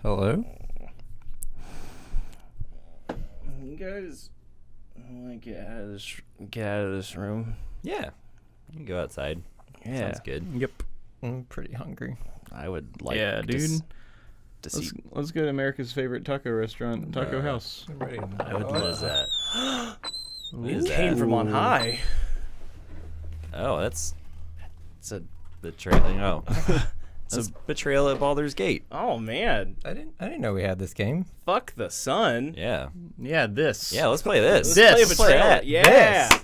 Hello? You guys want to get out of this room? Yeah. You can go outside. Yeah. Sounds good. Yep. I'm pretty hungry. I would like to see. Let's go to America's favorite taco restaurant, Taco House. I would love that. What is Came that? from on high. Oh, it's a betrayal. No. It's a betrayal at Baldur's Gate. Oh man. I didn't know we had this game. Fuck the sun. Yeah. Yeah, this. Yeah, let's play this. Let's play Betrayal. that. Yeah. This.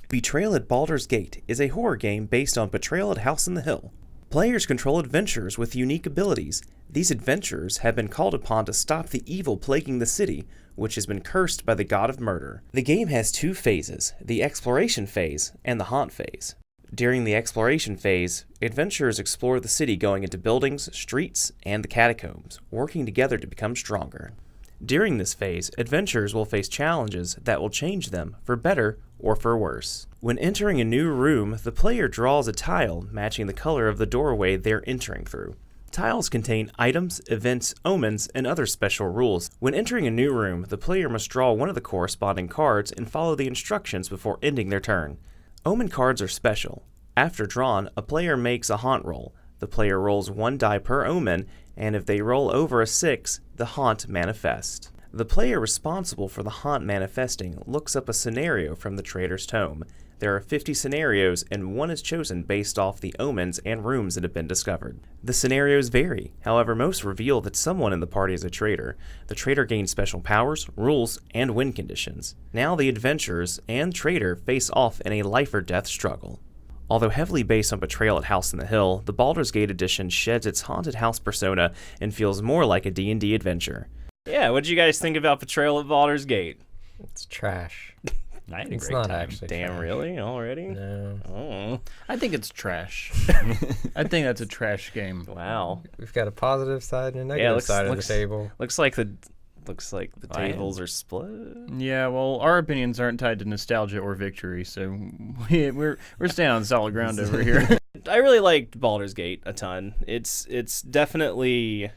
Betrayal at Baldur's Gate is a horror game based on Betrayal at House in the Hill. Players control adventurers with unique abilities. These adventurers have been called upon to stop the evil plaguing the city, which has been cursed by the god of murder. The game has two phases, the exploration phase and the haunt phase. During the exploration phase, adventurers explore the city going into buildings, streets, and the catacombs, working together to become stronger. During this phase, adventurers will face challenges that will change them for better or for worse. When entering a new room, the player draws a tile matching the color of the doorway they're entering through. Tiles contain items, events, omens, and other special rules. When entering a new room, the player must draw one of the corresponding cards and follow the instructions before ending their turn. Omen cards are special. After drawn, a player makes a haunt roll. The player rolls one die per omen, and if they roll over a 6, the haunt manifests. The player responsible for the haunt manifesting looks up a scenario from the Trader's Tome. There are 50 scenarios, and one is chosen based off the omens and rooms that have been discovered. The scenarios vary, however most reveal that someone in the party is a traitor. The traitor gains special powers, rules, and win conditions. Now the adventurers and traitor face off in a life or death struggle. Although heavily based on Betrayal at House in the Hill, the Baldur's Gate edition sheds its haunted house persona and feels more like a D&D adventure. Yeah, what did you guys think about Betrayal at Baldur's Gate? It's trash. I had a It's great not time. actually Damn, trash. really? Already? No. Oh, I think it's trash. I think that's a trash game. wow. We've got a positive side and a Yeah, negative side of the table. Looks like the I- tables are split. Yeah, well, our opinions aren't tied to nostalgia or victory, so we're staying on solid ground over here. I really liked Baldur's Gate a ton. It's definitely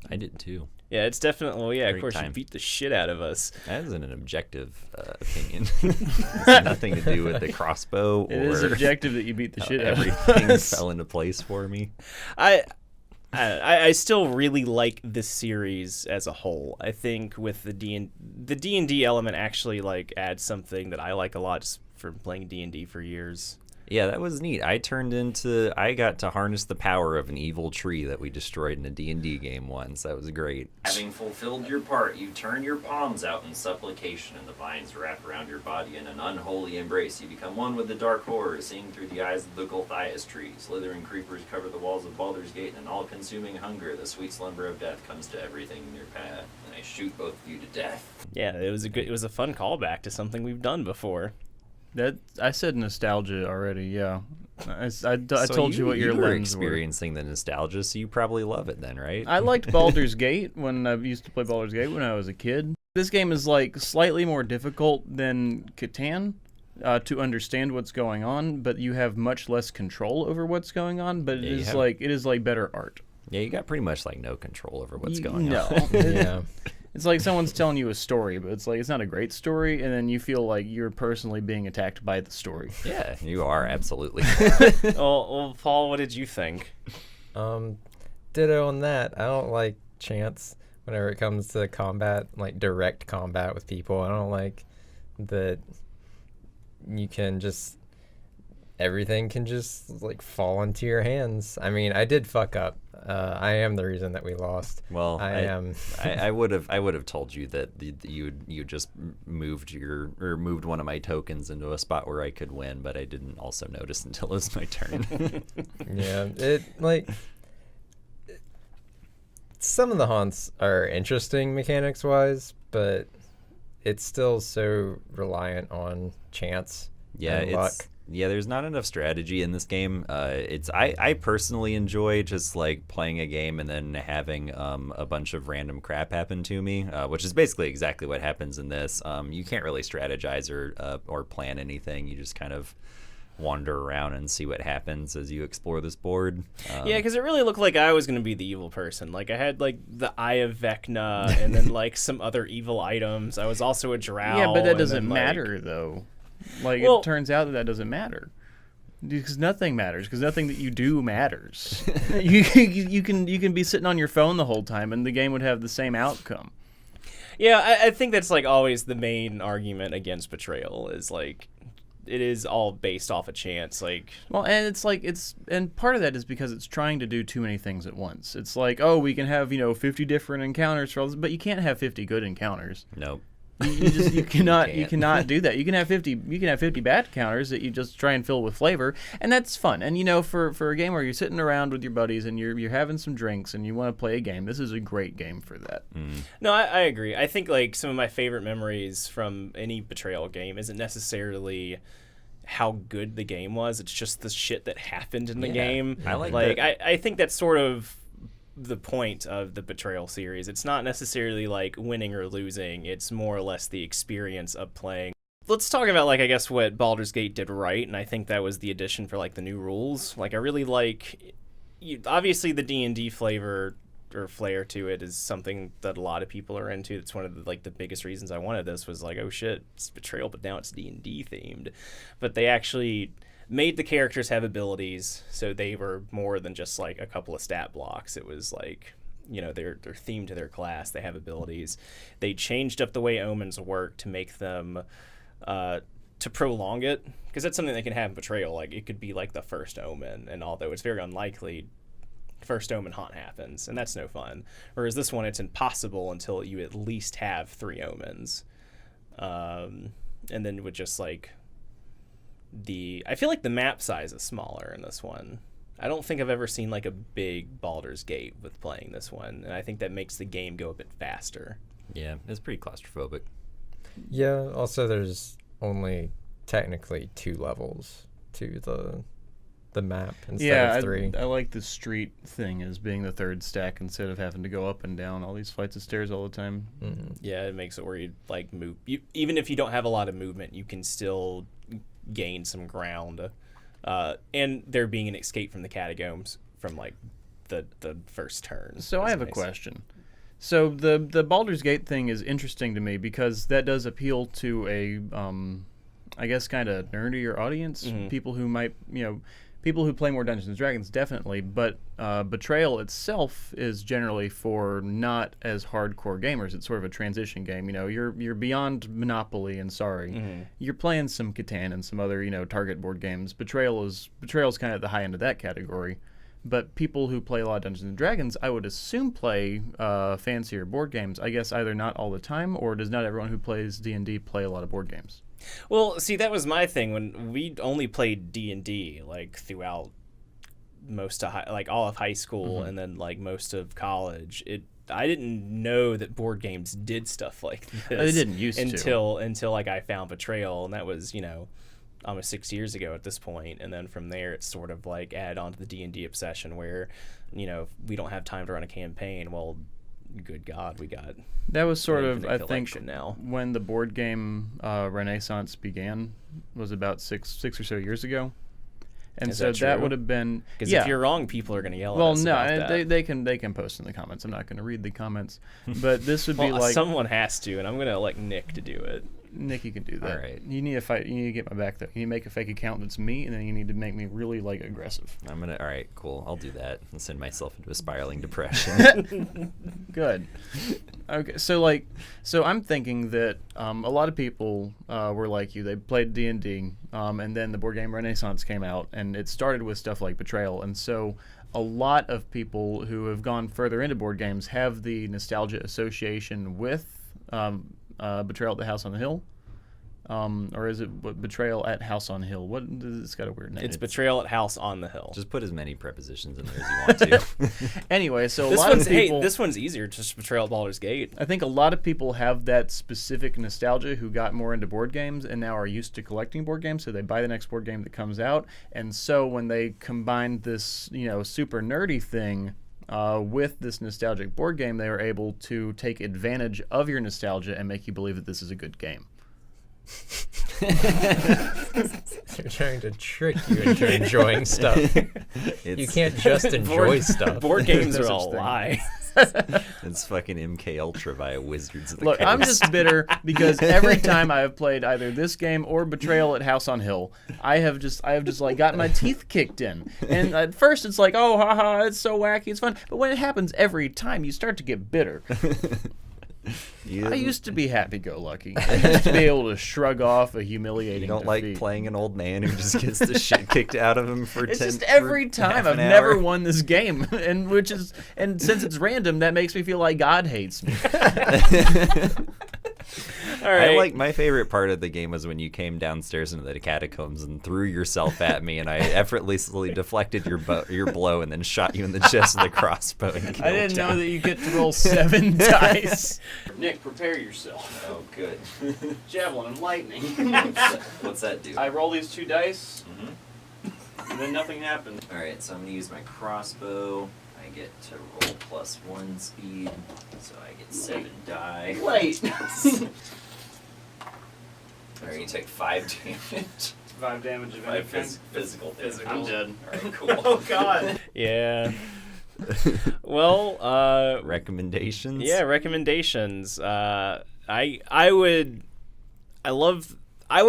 I did too. yeah, it's definitely well, yeah, of Great course time. you beat the shit out of us. That isn't an objective opinion. It's nothing to do with the crossbow It is or objective that you beat the how shit out of everything us. fell into place for me. I still really like this series as a whole. I think with the D&D element actually like adds something that I like a lot just from playing D&D for years. Yeah, that was neat. I got to harness the power of an evil tree that we destroyed in a D&D game once. That was great. Having fulfilled your part, you turn your palms out in supplication, and the vines wrap around your body in an unholy embrace. You become one with the dark horror, seeing through the eyes of the Gulthias tree. Slithering creepers cover the walls of Baldur's Gate, and an all-consuming hunger, the sweet slumber of death, comes to everything in your path. And I shoot both of you to death. Yeah, it was a fun callback to something we've done before. That I said nostalgia already. Yeah, I So told you what your were lens were. experiencing the nostalgia, so you probably love it then, right? I liked Baldur's Gate when I used to play Baldur's Gate when I was a kid. This game is like slightly more difficult than Catan to understand what's going on, but you have much less control over what's going on. But Yeah, it is like better art. Yeah, you got pretty much like no control over what's going No. on. Yeah. It's like someone's telling you a story, but it's like it's not a great story, and then you feel like you're personally being attacked by the story. Yeah, you are, absolutely. Well, Paul, what did you think? Ditto on that. I don't like chance whenever it comes to combat, like direct combat with people. I don't like that you can just everything can just like fall into your hands. I mean, I did fuck up. I am the reason that we lost. Well, I would have told you that you just moved moved one of my tokens into a spot where I could win, but I didn't also notice until it was my turn. Yeah, some of the haunts are interesting mechanics wise, but it's still so reliant on chance Yeah, and luck. there's not enough strategy in this game. I personally enjoy just like playing a game and then having a bunch of random crap happen to me, which is basically exactly what happens in this. You can't really strategize or plan anything. You just kind of wander around and see what happens as you explore this board. Yeah, because it really looked like I was going to be the evil person. Like, I had, like, the Eye of Vecna and then, like, some other evil items. I was also a drow. Yeah, but that doesn't then, matter, though. Like, Well- it turns out that doesn't matter. Because nothing matters. Because nothing that you do matters. you can be sitting on your phone the whole time, and the game would have the same outcome. Yeah, I think that's, like, always the main argument against Betrayal is, like, it is all based off a chance. Like, Well, and it's like and part of that is because it's trying to do too many things at once. It's like, oh, we can have 50 different encounters for all this, but you can't have 50 good encounters. Nope. You cannot You can't. do that. You can have 50 bad encounters that you just try and fill with flavor, and that's fun. And for a game where you're sitting around with your buddies and you're having some drinks and you want to play a game, this is a great game for that. no, I agree. I think, like, some of my favorite memories from any Betrayal game isn't necessarily how good the game was. It's just the shit that happened in the Yeah, game. I like I think that's sort of the point of the Betrayal series. It's not necessarily like winning or losing. It's more or less the experience of playing. Let's talk about, like, I guess what Baldur's Gate did right, and I think that was the addition for, like, the new rules. Like, I really like, obviously the D&D flavor or flair to it is something that a lot of people are into. It's one of the, like, the biggest reasons I wanted this was like, oh shit, it's Betrayal, but now it's D&D themed. But they actually made the characters have abilities, so they were more than just like a couple of stat blocks. It was like, they're themed to their class. They have abilities. They changed up the way omens work to make them to prolong it, because that's something that can have in Betrayal. Like, it could be like the first omen, and although it's very unlikely, first omen haunt happens, and that's no fun. Whereas this one, it's impossible until you at least have 3 omens. And then with just like I feel like the map size is smaller in this one. I don't think I've ever seen like a big Baldur's Gate with playing this one, and I think that makes the game go a bit faster. Yeah, it's pretty claustrophobic. Yeah, also there's only technically 2 levels to the map instead of 3. I like the street thing as being the third stack instead of having to go up and down all these flights of stairs all the time. Yeah, it makes it where you like move. Even if you don't have a lot of movement, you can still gain some ground. And there being an escape from the catacombs from like the first turn. So I have a question. So the Baldur's Gate thing is interesting to me because that does appeal to a I guess kind of nerdier audience, people who might, people who play more Dungeons and Dragons definitely, but Betrayal itself is generally for not as hardcore gamers. It's sort of a transition game. You're beyond Monopoly and Sorry. You're playing some Catan and some other target board games. Betrayal's kind of at the high end of that category. But people who play a lot of Dungeons and Dragons, I would assume play fancier board games. I guess either not all the time, or does not everyone who plays D&D play a lot of board games? Well, see, that was my thing when we only played D&D like throughout most of all of high school and then like most of college. I didn't know that board games did stuff like this. They didn't used to until like I found Betrayal, and that was almost 6 years ago at this point. And then from there, it's sort of like added on to the D&D obsession where we don't have time to run a campaign. Well, good God, we got that was sort of, I think, collection now. When the board game renaissance began was about six or so years ago, and Is so that true? would have been Because if you're wrong, people are going to yell well, at us no, about that. they can post in the comments. I'm not going to read the comments, but this would be Well, like someone has to, and I'm going to elect Nick to do it. Nick, you can do that. All right. You need to fight. You need to get my back though. You need to make a fake account that's me, and then you need to make me really like aggressive. All right, cool. I'll do that and send myself into a spiraling depression. Good. Okay, so I'm thinking that a lot of people were like you. They played D&D, and then the board game Renaissance came out, and it started with stuff like Betrayal, and so a lot of people who have gone further into board games have the nostalgia association with Betrayal at the House on the Hill. Or is it Betrayal at House on Hill? It's got a weird name. It's Betrayal at House on the Hill. Just put as many prepositions in there as you want to. Anyway, so This a lot one's of people. this one's easier. Just Betrayal at Baldur's Gate. I think a lot of people have that specific nostalgia who got more into board games and now are used to collecting board games, so they buy the next board game that comes out. And so when they combine this, super nerdy thing with this nostalgic board game, they are able to take advantage of your nostalgia and make you believe that this is a good game. They're trying to trick you into enjoying stuff. You can't just enjoy stuff. Board games No are a such thing. lie. It's fucking MK Ultra via Wizards of the Look, Coast. I'm just bitter because every time I have played either this game or Betrayal at House on Hill, I have just like gotten my teeth kicked in. And at first it's like, oh, haha, it's so wacky, it's fun. But when it happens every time, you start to get bitter. I used to be happy-go-lucky. I used to be able to shrug off a humiliating You don't defeat. like playing an old man who just gets the shit kicked out of him for It's 10 just every for half time an I've never hour? won this game, and since it's random, that makes me feel like God hates me. All right. My favorite part of the game was when you came downstairs into the catacombs and threw yourself at me, and I effortlessly deflected your blow and then shot you in the chest with a crossbow. And I didn't killed know you. that you get to roll 7 dice. Nick, prepare yourself. Oh, good. Javelin and lightning. What's that do? I roll these 2 dice, and then nothing happens. All right, so I'm gonna use my crossbow. I get to roll +1 speed, so I get 7 die. Wait. All right, you take 5 damage. 5 damage of 5 physical damage. I'm dead. All right, cool. Oh God. Yeah. Well, Recommendations? yeah, recommendations. I would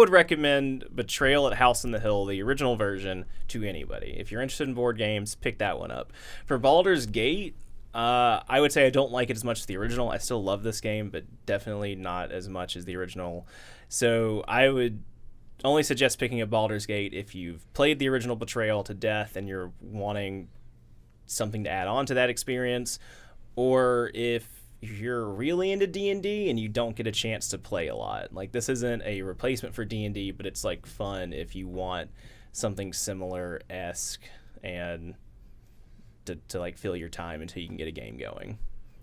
recommend Betrayal at House on the Hill, the original version, to anybody. If you're interested in board games, pick that one up. For Baldur's Gate, I would say I don't like it as much as the original. I still love this game, but definitely not as much as the original. So I would only suggest picking up Baldur's Gate if you've played the original Betrayal to death and you're wanting something to add on to that experience, or if you're really into D&D and you don't get a chance to play a lot. Like, this isn't a replacement for D&D, but it's like fun if you want something similar-esque and to like fill your time until you can get a game going.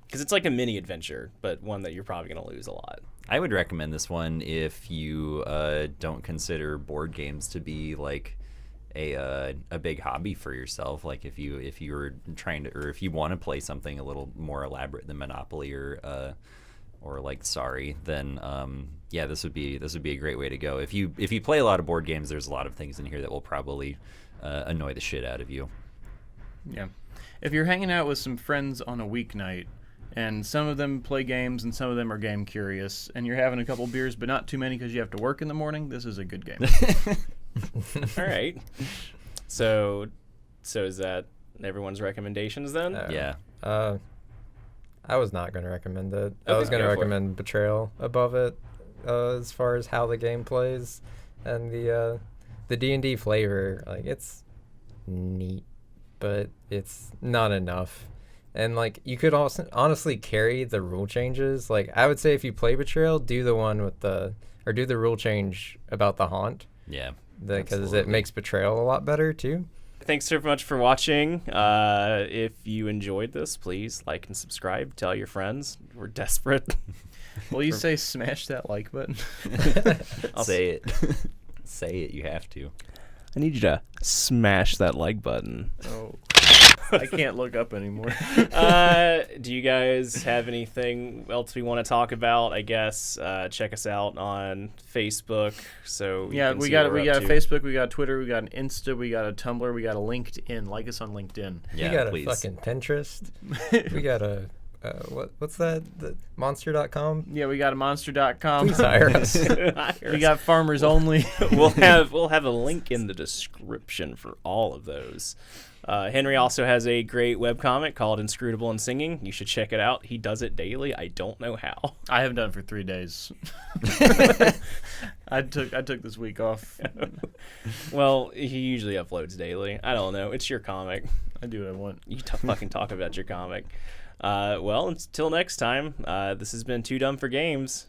Because it's like a mini adventure, but one that you're probably going to lose a lot. I would recommend this one if you don't consider board games to be like a big hobby for yourself. Like if you're trying to, or if you want to play something a little more elaborate than Monopoly or like Sorry, then yeah, this would be a great way to go. If you play a lot of board games, there's a lot of things in here that will probably annoy the shit out of you. Yeah. If you're hanging out with some friends on a weeknight, and some of them play games and some of them are game curious, and you're having a couple beers but not too many because you have to work in the morning, this is a good game. All right. So is that everyone's recommendations then? Yeah. I was not going to recommend it. I Okay, was going to go for it. recommend Betrayal above it, as far as how the game plays and the D&D flavor. Like, it's neat, but it's not enough. And like, you could also honestly carry the rule changes. Like, I would say if you play Betrayal, do the one with do the rule change about the haunt, Yeah. because it absolutely. makes Betrayal a lot better too. Thanks so much for watching. If you enjoyed this, please like and subscribe. Tell your friends. We're desperate. Will you say smash that like button? Say it. Say it. You have to. I need you to smash that like button. Oh. I can't look up anymore. Do you guys have anything else we want to talk about? I guess check us out on Facebook. So you Yeah, can we see got what we we're got up a to. Facebook, we got a Twitter, we got an Insta, we got a Tumblr, we got a LinkedIn. Like us on LinkedIn. Yeah, You got please. a fucking Pinterest. We got a what's that? The monster.com. Yeah, we got a monster.com. Please hire us. We got farmers only. we'll have a link in the description for all of those. Henry also has a great webcomic called Inscrutable and Singing. You should check it out. He does it daily. I don't know how. I haven't done it for 3 days. I took this week off. Well, he usually uploads daily. I don't know. It's your comic. I do what I want. You fucking talk about your comic. Well, until next time, this has been Too Dumb for Games.